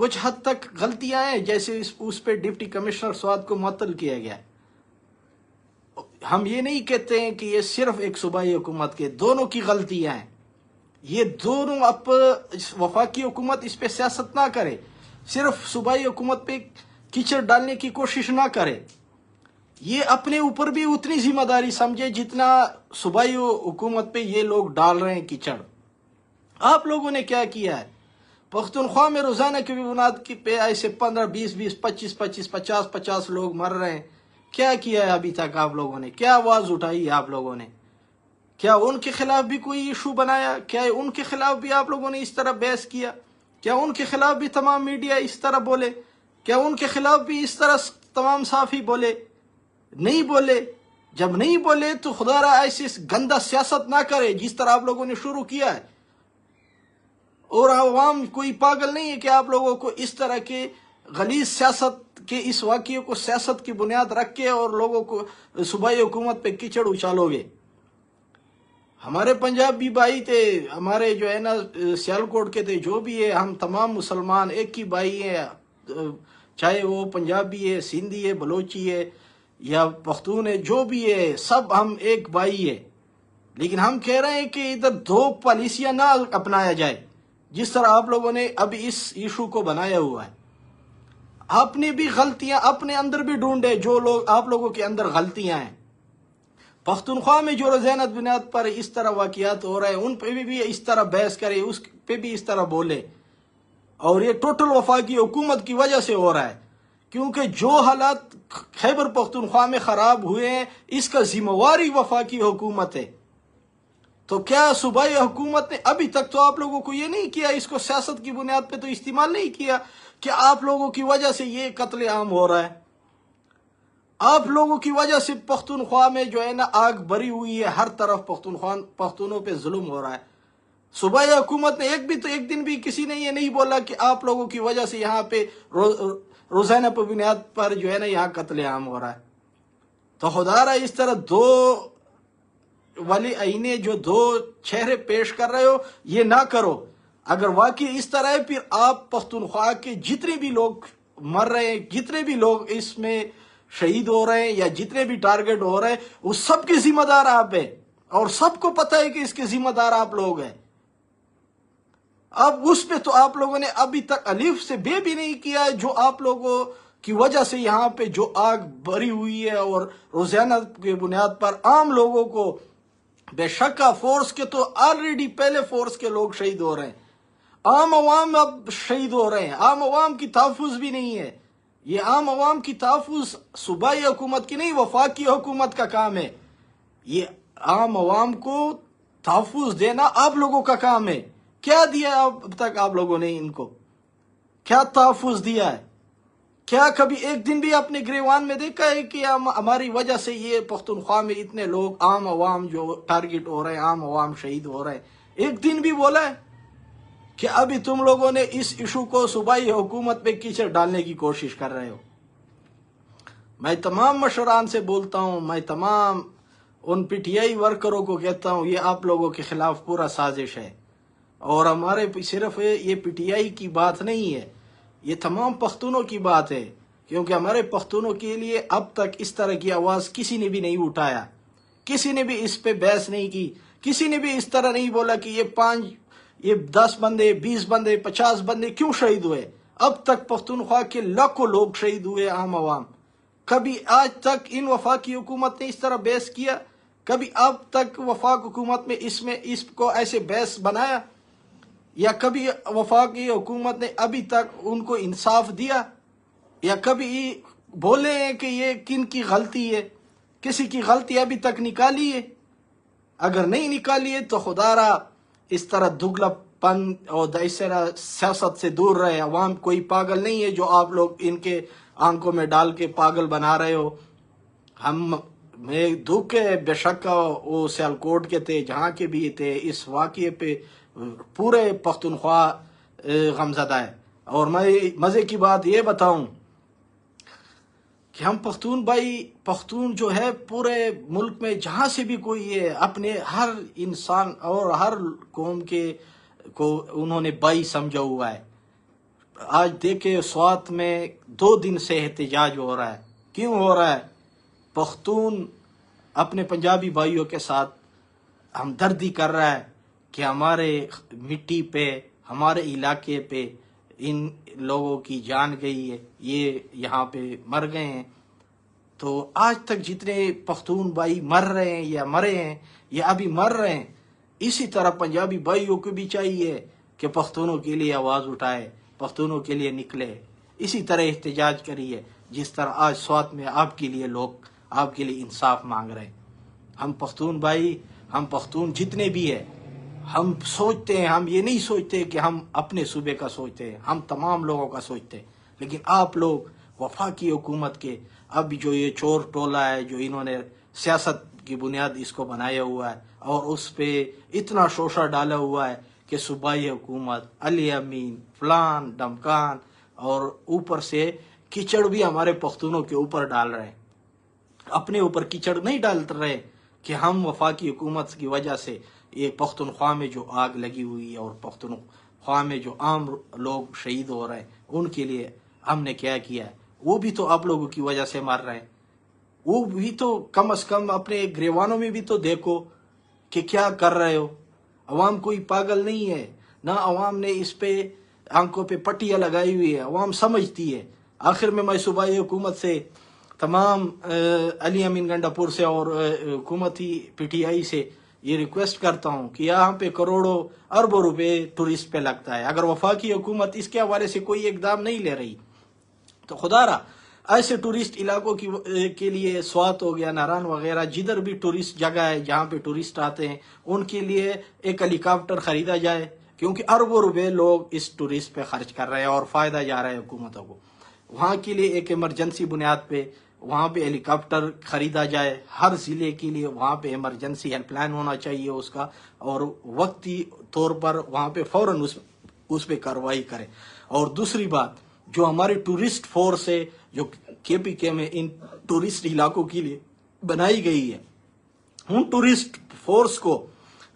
کچھ حد تک غلطیاں ہیں، جیسے اس پہ ڈپٹی کمشنر سوات کو معطل کیا گیا۔ ہم یہ نہیں کہتے ہیں کہ یہ صرف ایک صوبائی حکومت کے، دونوں کی غلطیاں ہیں، یہ دونوں وفاقی حکومت اس پہ سیاست نہ کرے، صرف صوبائی حکومت پہ کیچڑ ڈالنے کی کوشش نہ کرے، یہ اپنے اوپر بھی اتنی ذمہ داری سمجھے جتنا صوبائی حکومت پہ یہ لوگ ڈال رہے ہیں کیچڑ۔ آپ لوگوں نے کیا کیا ہے؟ پختونخوا میں روزانہ کی بنیاد پہ ایسے 15 20 25 50 لوگ مر رہے ہیں، کیا کیا ہے ابھی تک آپ لوگوں نے؟ کیا آواز اٹھائی ہے آپ لوگوں نے؟ کیا ان کے خلاف بھی کوئی ایشو بنایا؟ کیا ان کے خلاف بھی آپ لوگوں نے اس طرح بحث کیا؟ کیا ان کے خلاف بھی تمام میڈیا اس طرح بولے؟ کیا ان کے خلاف بھی اس طرح تمام صحافی بولے؟ نہیں بولے۔ جب نہیں بولے تو خدا را ایسی گندا سیاست نہ کرے جس طرح آپ لوگوں نے شروع کیا ہے۔ اور عوام کوئی پاگل نہیں ہے کہ آپ لوگوں کو اس طرح کے غلیظ سیاست کے اس واقعے کو سیاست کی بنیاد رکھ کے اور لوگوں کو صوبائی حکومت پہ کیچڑ اچھالو گے۔ ہمارے پنجابی بھائی تھے، ہمارے جو ہے نا سیالکوٹ کے تھے، جو بھی ہے، ہم تمام مسلمان ایک ہی بھائی ہیں، چاہے وہ پنجابی ہے، سندھی ہے، بلوچی ہے یا پختون ہے، جو بھی ہے، سب ہم ایک بھائی ہے۔ لیکن ہم کہہ رہے ہیں کہ ادھر دو پالیسیاں نہ اپنایا جائے جس طرح آپ لوگوں نے اب اس ایشو کو بنایا ہوا ہے۔ آپ نے بھی غلطیاں اپنے اندر بھی ڈھونڈے، جو لوگ آپ لوگوں کے اندر غلطیاں ہیں۔ پختونخوا میں جو روزانہ بنیاد پر اس طرح واقعات ہو رہے ہیں، ان پہ بھی اس طرح بحث کرے، اس پہ بھی اس طرح بولے۔ اور یہ ٹوٹل وفاقی حکومت کی وجہ سے ہو رہا ہے، کیونکہ جو حالات خیبر پختونخوا میں خراب ہوئے ہیں اس کا ذمہ واری وفاقی حکومت ہے۔ تو کیا صوبائی حکومت نے ابھی تک تو آپ لوگوں کو یہ نہیں کیا، اس کو سیاست کی بنیاد پہ تو استعمال نہیں کیا کہ آپ لوگوں کی وجہ سے یہ قتل عام ہو رہا ہے؟ آپ لوگوں کی وجہ سے پختونخوا میں جو ہے نا آگ بری ہوئی ہے، ہر طرف پختونوں پہ ظلم ہو رہا ہے۔ صوبائی حکومت نے ایک دن بھی کسی نے یہ نہیں بولا کہ آپ لوگوں کی وجہ سے یہاں پہ روزانہ پہ بنیاد پر جو ہے نا یہاں قتل عام ہو رہا ہے۔ تو خدا را اس طرح دو والی آئینے جو دو چہرے پیش کر رہے ہو، یہ نہ کرو۔ اگر واقعی اس طرح ہے، پھر آپ پختونخوا کے جتنے بھی لوگ مر رہے ہیں، جتنے بھی لوگ اس میں شہید ہو رہے ہیں یا جتنے بھی ٹارگٹ ہو رہے ہیں، وہ سب کے ذمہ دار آپ ہیں، اور سب کو پتہ ہے کہ اس کے ذمہ دار آپ لوگ ہیں۔ اب اس پہ تو آپ لوگوں نے ابھی تک الف سے بے بھی نہیں کیا ہے، جو آپ لوگوں کی وجہ سے یہاں پہ جو آگ بری ہوئی ہے، اور روزانہ کی بنیاد پر عام لوگوں کو بے شک فورس کے تو آلریڈی پہلے فورس کے لوگ شہید ہو رہے ہیں، عام عوام اب شہید ہو رہے ہیں، عام عوام کی تحفظ بھی نہیں ہے۔ یہ عام عوام کی تحفظ صوبائی حکومت کی نہیں، وفاقی حکومت کا کام ہے۔ یہ عام عوام کو تحفظ دینا آپ لوگوں کا کام ہے۔ کیا دیا اب تک آپ لوگوں نے ان کو؟ کیا تحفظ دیا ہے؟ کیا کبھی ایک دن بھی اپنے گریوان میں دیکھا ہے کہ ہماری وجہ سے یہ پختونخوا میں اتنے لوگ عام عوام جو ٹارگٹ ہو رہے ہیں، عام عوام شہید ہو رہے ہیں؟ ایک دن بھی بولا ہے کہ ابھی تم لوگوں نے اس ایشو کو صوبائی حکومت پہ کیچڑ ڈالنے کی کوشش کر رہے ہو؟ میں تمام مشران سے بولتا ہوں، میں تمام ان پی ٹی آئی ورکروں کو کہتا ہوں، یہ آپ لوگوں کے خلاف پورا سازش ہے، اور ہمارے صرف یہ پی ٹی آئی کی بات نہیں ہے، یہ تمام پختونوں کی بات ہے، کیونکہ ہمارے پختونوں کے لیے اب تک اس طرح کی آواز کسی نے بھی نہیں اٹھایا، کسی نے بھی اس پہ بحث نہیں کی، کسی نے بھی اس طرح نہیں بولا کہ یہ 10 بندے، 20 بندے، 50 بندے کیوں شہید ہوئے؟ اب تک پختونخوا کے لاکھوں لوگ شہید ہوئے، عام عوام۔ کبھی آج تک ان وفاقی حکومت نے اس طرح بحث کیا؟ کبھی اب تک وفاق حکومت میں اس کو ایسے بحث بنایا؟ یا کبھی وفاقی حکومت نے ابھی تک ان کو انصاف دیا؟ یا کبھی بولے ہیں کہ یہ کن کی غلطی ہے؟ کسی کی غلطی ابھی تک نکالی ہے؟ اگر نہیں نکالی ہے تو خدا را اس طرح دگلا پن اور اس طرح سیاست سے دور رہے۔ عوام کوئی پاگل نہیں ہے جو آپ لوگ ان کے آنکھوں میں ڈال کے پاگل بنا رہے ہو۔ میں دکھ ہے، بے شک وہ سیالکوٹ کے تھے، جہاں کے بھی تھے، اس واقعے پہ پورے پختونخوا غمزدہ ہے۔ اور میں مزے کی بات یہ بتاؤں کہ ہم پختون بھائی، پختون جو ہے پورے ملک میں جہاں سے بھی کوئی ہے، اپنے ہر انسان اور ہر قوم کے کو انہوں نے بھائی سمجھا ہوا ہے۔ آج دیکھے سوات میں 2 دن سے احتجاج ہو رہا ہے. کیوں ہو رہا ہے؟ پختون اپنے پنجابی بھائیوں کے ساتھ ہمدردی کر رہا ہے کہ ہمارے مٹی پہ، ہمارے علاقے پہ ان لوگوں کی جان گئی ہے، یہ یہاں پہ مر گئے ہیں. تو آج تک جتنے پختون بھائی مر رہے ہیں یا مرے ہیں یا ابھی مر رہے ہیں، اسی طرح پنجابی بھائیوں کو بھی چاہیے کہ پختونوں کے لیے آواز اٹھائے، پختونوں کے لیے نکلے، اسی طرح احتجاج کریے جس طرح آج سوات میں آپ کے لیے لوگ آپ کے لیے انصاف مانگ رہے ہیں. ہم پختون بھائی، ہم پختون جتنے بھی ہیں، ہم سوچتے ہیں، ہم یہ نہیں سوچتے کہ ہم اپنے صوبے کا سوچتے ہیں، ہم تمام لوگوں کا سوچتے ہیں. لیکن آپ لوگ وفاقی حکومت کے اب جو یہ چور ٹولہ ہے، جو انہوں نے سیاست کی بنیاد اس کو بنایا ہوا ہے اور اس پہ اتنا شوشہ ڈالا ہوا ہے کہ صوبائی حکومت، علی امین، فلان ڈمکان، اور اوپر سے کیچڑ بھی ہمارے پختونوں کے اوپر ڈال رہے ہیں. اپنے اوپر کیچڑ نہیں ڈال رہے کہ ہم وفاقی حکومت کی وجہ سے یہ پختونخوا میں جو آگ لگی ہوئی ہے اور پختونخوا میں جو عام لوگ شہید ہو رہے ہیں ان کے لیے ہم نے کیا کیا ہے. وہ بھی تو آپ لوگوں کی وجہ سے مر رہے ہیں. وہ بھی تو کم از کم اپنے گریوانوں میں بھی تو دیکھو کہ کیا کر رہے ہو. عوام کوئی پاگل نہیں ہے، نہ عوام نے اس پہ آنکھوں پہ پٹیاں لگائی ہوئی ہے، عوام سمجھتی ہے. آخر میں صوبائی حکومت سے، تمام علی امین گنڈا پور سے اور حکومتی پی ٹی آئی سے یہ ریکویسٹ کرتا ہوں کہ یہاں پہ کروڑوں اربوں روپے ٹورسٹ پہ لگتا ہے. اگر وفاقی حکومت اس کے حوالے سے کوئی اقدام نہیں لے رہی تو خدا را ایسے ٹورسٹ علاقوں کے لیے، سوات ہو گیا، ناران وغیرہ، جدھر بھی ٹورسٹ جگہ ہے جہاں پہ ٹورسٹ آتے ہیں، ان کے لیے ایک ہیلی کاپٹر خریدا جائے، کیونکہ اربوں روپے لوگ اس ٹورسٹ پہ خرچ کر رہے ہیں اور فائدہ جا رہا ہے حکومتوں کو. وہاں کے لیے ایک ایمرجنسی بنیاد پہ وہاں پہ ہیلی کاپٹر خریدا جائے. ہر ضلع کے لیے وہاں پہ ایمرجنسی ہیلپ لائن ہونا چاہیے اس کا، اور وقتی طور پر وہاں پہ فوراً اس پہ کارروائی کرے. اور دوسری بات، جو ہمارے ٹورسٹ فورس ہے جو کے پی کے میں ان ٹورسٹ علاقوں کے لیے بنائی گئی ہے، ان ٹورسٹ فورس کو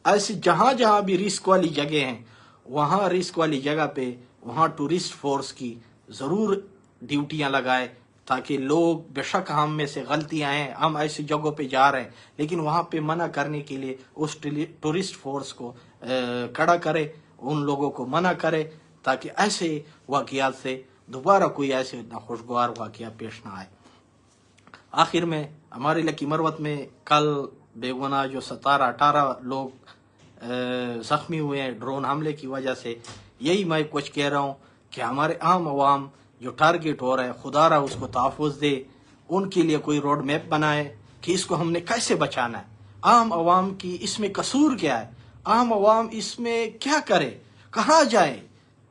ایسے جہاں جہاں بھی رسک والی جگہ ہیں، وہاں رسک والی جگہ پہ وہاں ٹورسٹ فورس کی ضرور ڈیوٹیاں لگائے، تاکہ لوگ، بے شک ہم میں سے غلطیاں ہیں، ہم ایسی جگہوں پہ جا رہے ہیں، لیکن وہاں پہ منع کرنے کے لیے اس ٹورسٹ فورس کو کھڑا کرے، ان لوگوں کو منع کرے، تاکہ ایسے واقعات سے دوبارہ کوئی ایسے ناخوشگوار واقعہ پیش نہ آئے. آخر میں ہمارے لکی مروت میں کل بے گناہ جو 17-18 لوگ زخمی ہوئے ہیں ڈرون حملے کی وجہ سے، یہی میں کچھ کہہ رہا ہوں کہ ہمارے عام عوام جو ٹارگٹ ہو رہا ہے، خدا را اس کو تحفظ دے، ان کے لیے کوئی روڈ میپ بنائے کہ اس کو ہم نے کیسے بچانا ہے. عام عوام کی اس میں قصور کیا ہے؟ عام عوام اس میں کیا کرے؟ کہاں جائے؟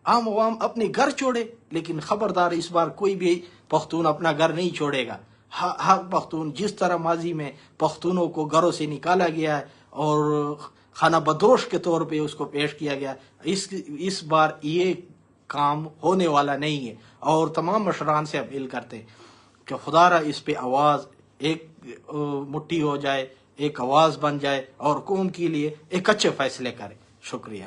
عام عوام اپنے گھر چھوڑے، لیکن خبردار اس بار کوئی بھی پختون اپنا گھر نہیں چھوڑے گا. ہر پختون، جس طرح ماضی میں پختونوں کو گھروں سے نکالا گیا ہے اور خانہ بدوش کے طور پہ اس کو پیش کیا گیا، اس بار یہ کام ہونے والا نہیں ہے. اور تمام مشران سے اپیل کرتے ہیں کہ خدا را اس پہ آواز ایک مٹھی ہو جائے، ایک آواز بن جائے اور قوم کے لیے ایک اچھے فیصلے کرے. شکریہ.